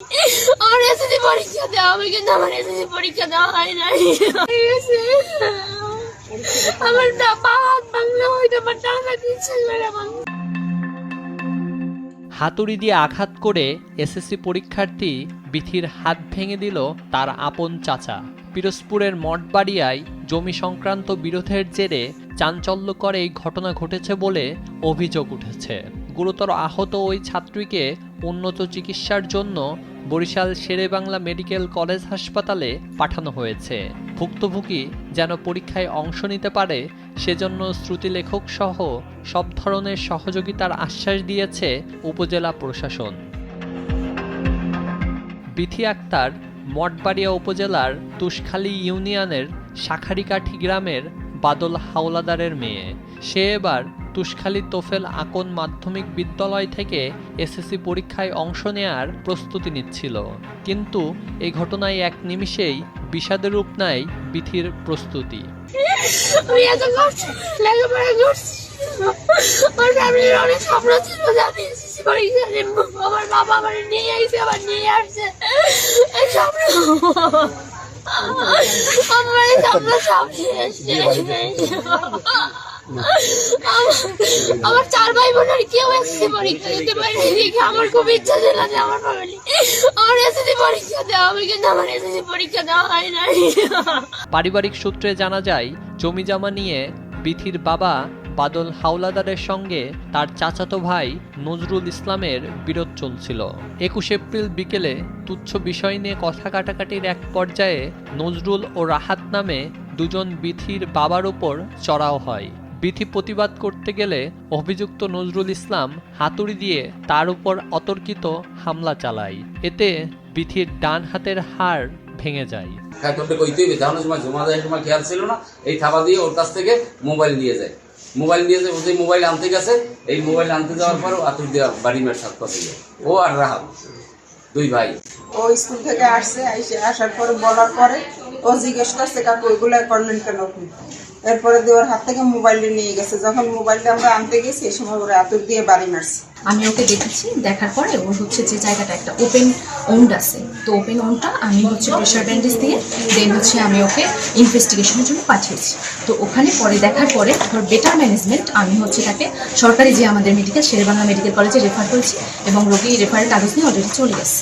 আমার এসএসসি পরীক্ষা দেওয়া হবে, কিন্তু আমার এসএসসি পরীক্ষা দেওয়া হয় নাই। আমার না পা হাত ভাঙলে হয়তো আমার টাকা দিচ্ছে আমার। হাতুড়ি দিয়ে আঘাত করে এসএসসি পরীক্ষার্থী বিথির হাত ভেঙে দিল তার আপন চাচা। পিরোজপুরের মঠবাড়িয়ায় জমি সংক্রান্ত বিরোধের জেরে চাঞ্চল্যকর এই ঘটনা ঘটেছে বলে অভিযোগ উঠেছে। গুরুতর আহত ওই ছাত্রীকে উন্নত চিকিৎসার জন্য বরিশাল শেরেবাংলা মেডিকেল কলেজ হাসপাতালে পাঠানো হয়েছে। ভুক্তভোগী যেন পরীক্ষায় অংশ নিতে পারে সেজন্য শ্রুতিলেখক সহ সব ধরনের সহযোগিতার আশ্বাস দিয়েছে উপজেলা প্রশাসন। বিথি আক্তার মঠবাড়িয়া উপজেলার তুষখালী ইউনিয়নের শাখারিকাঠি গ্রামের বাদল হাওলাদারের মেয়ে। সে এবার তুষখালী তোফেল আকন মাধ্যমিক বিদ্যালয় থেকে এসএসসি পরীক্ষায় অংশ নেয়ার প্রস্তুতি নিচ্ছিল, কিন্তু এই ঘটনায় এক নিমিষেই বিষাদের রূপ নেয় বিথির প্রস্তুতি। আমি এত কষ্ট লেখাপড়া করছি, আমার ফ্যামিলির অনেক স্বপ্ন ছিল যে আমি এসএসসি পরীক্ষা দেব। আমার বাবা আমার নিয়ে আইছে, আবার নিয়ে আসছে এই স্বপ্ন। আমার এই স্বপ্ন সব শেষ। আমার 4 ভাই বোনের কেউ এসএসসি পরীক্ষা দিতে পারেনি দেখে আমার খুব ইচ্ছা ছিল যে আমার ফ্যামিলি আমার এসএসসি পরীক্ষা দেওয়া হবে, কিন্তু আমার এসএসসি পরীক্ষা দেওয়া হয় নাই। পারিবারিক সূত্রে জানা যায়, জমি জমা নিয়ে বিথির বাবা বাদল হাওলাদারের সঙ্গে তার চাচাতো ভাই নজরুল ইসলামের বিরোধ চলছিল। 21 এপ্রিল বিকেলে তুচ্ছ বিষয় নিয়ে কথা কাটাকাটির এক পর্যায়ে নজরুল ও রাহাত নামে দুজন বিথির বাবার উপর চড়াও হয়। বিথি প্রতিবাদ করতে গেলে অভিযুক্ত নজরুল ইসলাম হাতুড়ি দিয়ে তার উপর অতর্কিত হামলা চালায়। এতে বিথির ডান হাতের হাড় ভেঙে যায়। খেয়াল ছিল না, এই থাবা দিয়ে ওর কাছ থেকে মোবাইল নিয়ে যায়। ওই মোবাইল আনতে গেছে, এই মোবাইল আনতে যাওয়ার পর আতুর দেওয়া বাড়ি মেয়ের সাথে কথা যায়। ও আর রাহাত 2 ভাই। ও স্কুল থেকে আসছে, আসার পরে বলার পরে ও জিজ্ঞেস করছে কাকু ওইগুলো করলেন কেন? এরপরে দিয়ে ওর হাত থেকে মোবাইলটা নিয়ে গেছে। যখন মোবাইলটা আমরা আনতে গেছি এই সময় ওরা আতুর দিয়ে বাড়ি মারছে। আমি ওকে দেখেছি, দেখার পরে ওর হচ্ছে যে জায়গাটা একটা ওপেন ওন্ড আছে, তো ওপেন ওন্ডটা আমি হচ্ছে প্রেশার ব্যান্ডেজ দিয়ে দেন হচ্ছে আমি ওকে ইনভেস্টিগেশনের জন্য পাঠিয়েছি। তো ওখানে পরে দেখার পরে ওর বেটার ম্যানেজমেন্ট আমি হচ্ছে তাকে সরকারি যে আমাদের মেডিকেল শেরেবাংলা মেডিকেল কলেজে রেফার করেছি এবং রোগী রেফারের কাগজ নিয়ে অলরেডি চলে গেছে।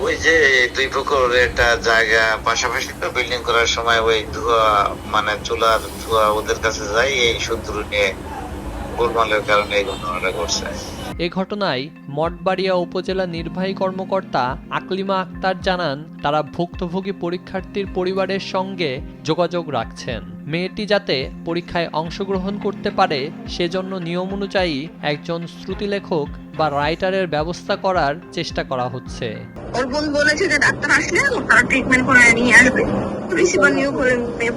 ওই যে 2 পুকুর একটা জায়গা পাশাপাশি তো বিল্ডিং করার সময় ওই ধোঁয়া মানে চুলার ধোঁয়া ওদের কাছে যায়, এই সূত্র নিয়ে গোলমালের কারণে এই ঘটনাটা ঘটছে। এ ঘটনায় মঠবাড়িয়া উপজেলা নির্বাহী কর্মকর্তা আকলিমা আক্তার জানান, তারা ভুক্তভোগী পরীক্ষার্থীর পরিবারের সঙ্গে যোগাযোগ রাখছেন। মেয়েটি যাতে পরীক্ষায় অংশগ্রহণ করতে পারে সেজন্য নিয়ম অনুযায়ী একজন শ্রুতিলেখক বা রাইটারের ব্যবস্থা করার চেষ্টা করা হচ্ছে। ওর বোন বলেছে যে ডাক্তার আসলে তারা ট্রিটমেন্ট করে নিয়ে আসবে, রিসিভার নিয়ে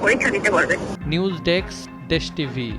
পরীক্ষা দিতে পারবে। নিউজ ডেস্ক, দেশ টিভি।